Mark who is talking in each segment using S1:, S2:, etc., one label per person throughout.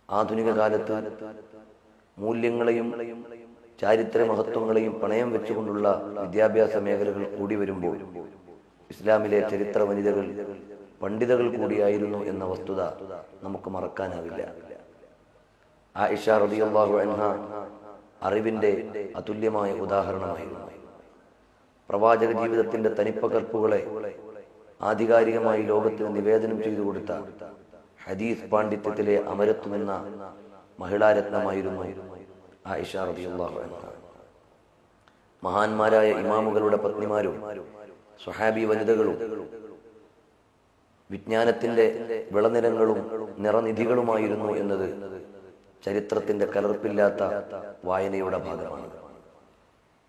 S1: ആധുനിക കാലത്ത് മൂല്യങ്ങളെയും ചാരിത്ര മഹത്വങ്ങളെയും പണയം വെച്ചുകൊണ്ടുള്ള വിദ്യാഭ്യാസ മേഖലകൾ കൂടി വരുമ്പോൾ ഇസ്ലാമിലെ ചരിത്ര വനിതകൾ പണ്ഡിതകൾ കൂടിയായിരുന്നു എന്ന വസ്തുത നമുക്ക് മറക്കാനാവില്ല. ആയിഷ റളിയല്ലാഹു അൻഹ അറിവിന്റെ അതുല്യമായ ഉദാഹരണമായിരുന്നു. പ്രവാചക ജീവിതത്തിന്റെ തനിപ്പകർപ്പുകളെ ആധികാരികമായി ലോകത്തിന് നിവേദനം ചെയ്തു കൊടുത്ത ഹദീസ് പാണ്ഡിത്യത്തിലെ അമരത്വമെന്ന മഹിളാരത്നമായിരുന്നു ആയിഷ റളിയല്ലാഹു അൻഹ. മഹാന്മാരായ ഇമാമുകളുടെ പത്നിമാരും സ്വഹാബി വനിതകളും വിജ്ഞാനത്തിന്റെ വിളനിലങ്ങളും നിറനിധികളുമായിരുന്നു എന്നത് ചരിത്രത്തിന്റെ കലർപ്പില്ലാത്ത വായനയുടെ ഭാഗമാണ്.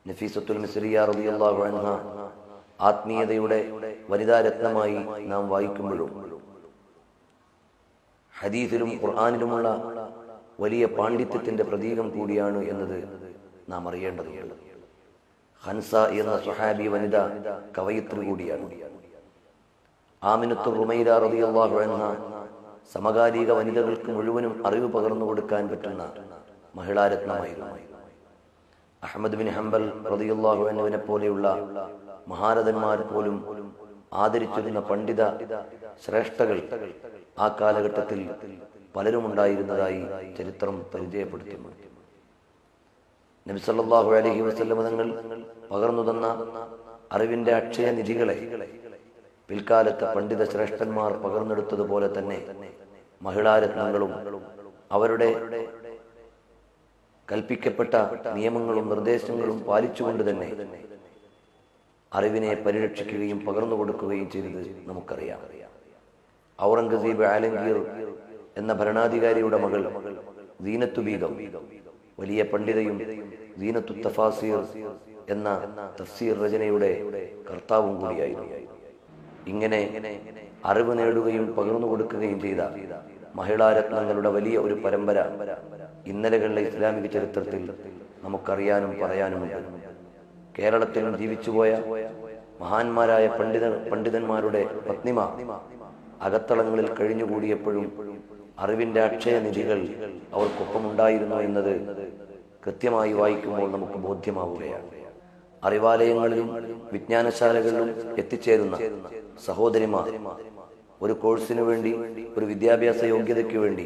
S1: നഫീസത്തുൽ മിസ്രിയ റളിയല്ലാഹു അൻഹ ആത്മീയതയുടെ വനിതാരത്നമായി നാം വായിക്കുമ്പോഴും ഹദീസിലും ഖുർആനിലുമുള്ള വലിയ പാണ്ഡിത്യത്തിന്റെ പ്രതീകം കൂടിയാണ് എന്നത് നാം അറിയേണ്ടതുണ്ട്. ഹൻസ എന്ന സ്വഹാബി വനിത കവയിത്രി കൂടിയാണ്. ആമിനത്തു റുമൈല റളിയല്ലാഹു അൻഹ സമകാലിക വനിതകൾക്ക് മുഴുവനും അറിവ് പകർന്നു കൊടുക്കാൻ പറ്റുന്ന മഹിളാരത്നമായിരുന്നു. അഹ്മദ് ബിൻ ഹംബൽ റളിയല്ലാഹു അൻഹുവിനെ പോലെയുള്ള മഹാരഥന്മാർ പോലും ആദരിച്ചിരുന്ന പണ്ഡിത ശ്രേഷ്ഠകൾ ആ കാലഘട്ടത്തിൽ പലരും ഉണ്ടായിരുന്നതായി ചരിത്രം പരിചയപ്പെടുത്തുന്നു. നബി സല്ലല്ലാഹു അലൈഹി വസല്ലം തങ്ങൾ പകർന്നു തന്ന അറിവിന്റെ അക്ഷയ നിധികളെ പിൽക്കാലത്തെ പണ്ഡിത ശ്രേഷ്ഠന്മാർ പകർന്നെടുത്തതുപോലെ തന്നെ മഹിളാരത്നങ്ങളും അവരുടെ കൽപ്പിക്കപ്പെട്ട നിയമങ്ങളും നിർദ്ദേശങ്ങളും പാലിച്ചുകൊണ്ട് തന്നെ അറിവിനെ പരിരക്ഷിക്കുകയും പകർന്നു കൊടുക്കുകയും ചെയ്തത് നമുക്കറിയാം. ഔറംഗസീബ് ആലംഗീർ എന്ന ഭരണാധികാരിയുടെ മകൾ സീനത്തു ബീഗം വലിയ പണ്ഡിതയും സീനത്തു തഫാസീർ എന്ന തഫ്സീർ രചനയുടെ കർത്താവും കൂടിയായിരുന്നു. ഇങ്ങനെ അറിവ് നേടുകയും പകർന്നു കൊടുക്കുകയും ചെയ്ത മഹിളാരത്നങ്ങളുടെ വലിയ ഒരു പരമ്പര ഇന്നലകളിലെ ഇസ്ലാമിക ചരിത്രത്തിൽ നമുക്കറിയാനും പറയാനുമുണ്ട്. കേരളത്തിലും ജീവിച്ചുപോയ മഹാന്മാരായ പണ്ഡിതന്മാരുടെ പത്നിമാർ അകത്തളങ്ങളിൽ കഴിഞ്ഞുകൂടിയപ്പോഴും അറിവിന്റെ അക്ഷയ നിധികൾ അവർക്കൊപ്പമുണ്ടായിരുന്നു എന്നത് കൃത്യമായി വായിക്കുമ്പോൾ നമുക്ക് ബോധ്യമാവുകയാണ്. അറിവാലയങ്ങളിലും വിജ്ഞാനശാലകളിലും എത്തിച്ചേരുന്ന സഹോദരിമാർ ഒരു കോഴ്സിനു വേണ്ടി, ഒരു വിദ്യാഭ്യാസ യോഗ്യതയ്ക്ക് വേണ്ടി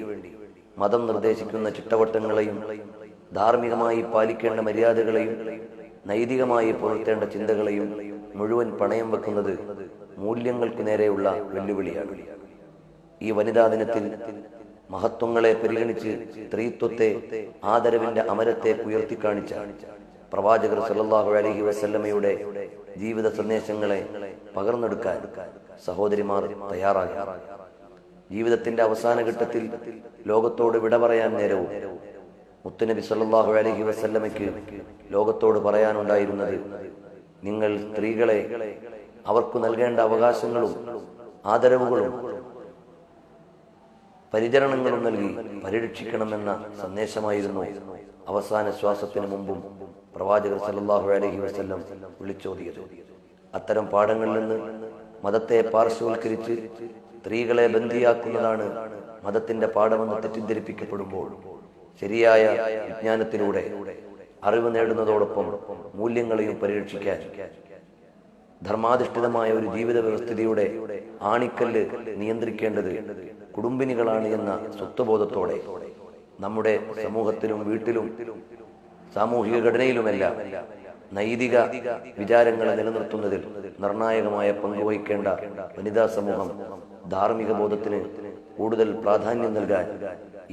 S1: മതം നിർദ്ദേശിക്കുന്ന ചിട്ടവട്ടങ്ങളെയും ധാർമ്മികമായി പാലിക്കേണ്ട മര്യാദകളെയും നൈതികമായി പുലർത്തേണ്ട ചിന്തകളെയും മുഴുവൻ പണയം വെക്കുന്നത് മൂല്യങ്ങൾക്ക് നേരെയുള്ള വെല്ലുവിളിയാണ്. ഈ വനിതാ ദിനത്തിൽ മഹത്വങ്ങളെ പരിഗണിച്ച് സ്ത്രീത്വത്തെ, ആദരവിന്റെ അമരത്തെ ഉയർത്തിക്കാണിച്ച പ്രവാചകർ സല്ലല്ലാഹു അലൈഹി വസല്ലമയുടെ ജീവിത സന്ദേശങ്ങളെ പകർന്നെടുക്കാൻ സഹോദരിമാർ തയ്യാറാകുക. ജീവിതത്തിന്റെ അവസാന ഘട്ടത്തിൽ ലോകത്തോട് വിട പറയാൻ നേരവും മുത്തുനബി സല്ലല്ലാഹു അലൈഹി വസല്ലമയ്ക്ക് ലോകത്തോട് പറയാനുണ്ടായിരുന്നത്, നിങ്ങൾ സ്ത്രീകളെ അവർക്ക് നൽകേണ്ട അവകാശങ്ങളും ആദരവുകളും പരിചരണങ്ങളും നൽകി പരിരക്ഷിക്കണമെന്ന സന്ദേശമായിരുന്നു അവസാന ശ്വാസത്തിന് മുമ്പും പ്രവാചകർ സല്ലല്ലാഹു അലൈഹി വസല്ലം വിളിച്ചോതിയത്. അത്തരം പാഠങ്ങളിൽ നിന്ന് മതത്തെ പാർശ്വവൽക്കരിച്ച് സ്ത്രീകളെ ബന്ദിയാക്കുന്നതാണ് മതത്തിന്റെ പാഠമെന്ന് തെറ്റിദ്ധരിപ്പിക്കപ്പെടുമ്പോൾ ശരിയായ വിജ്ഞാനത്തിലൂടെ അറിവ് നേടുന്നതോടൊപ്പം മൂല്യങ്ങളെയും പരിരക്ഷിക്കാൻ ധർമാധിഷ്ഠിതമായ ഒരു ജീവിത വ്യവസ്ഥിതിയുടെ ആണിക്കല്ല് നിയന്ത്രിക്കേണ്ടത് കുടുംബിനികളാണ് എന്ന സ്വത്വബോധത്തോടെ നമ്മുടെ സമൂഹത്തിലും വീട്ടിലും സാമൂഹിക ഘടനയിലുമെല്ലാം നൈതിക വിചാരങ്ങളെ നിലനിർത്തുന്നതിൽ നിർണായകമായ പങ്കുവഹിക്കേണ്ട വനിതാ സമൂഹം ധാർമ്മിക ബോധത്തിന് കൂടുതൽ പ്രാധാന്യം നൽകാൻ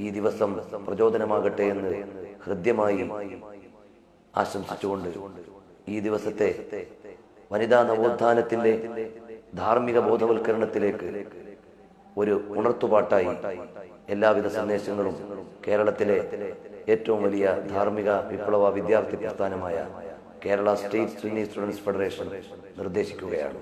S1: ഈ ദിവസം പ്രചോദനമാകട്ടെ എന്ന് ഹൃദ്യമായി ആശംസിച്ചുകൊണ്ട് ഈ ദിവസത്തെ വനിതാ നവോത്ഥാനത്തിന്റെ ധാർമ്മിക ബോധവൽക്കരണത്തിലേക്ക് ഒരു ഉണർത്തുപാട്ടായി എല്ലാവിധ സന്ദേശങ്ങളും കേരളത്തിലെ ഏറ്റവും വലിയ ധാർമ്മിക വിപ്ലവ വിദ്യാർത്ഥി പ്രസ്ഥാനമായ Kerala state Sunni students federation നിർദ്ദേശിക്കുകയാണ്.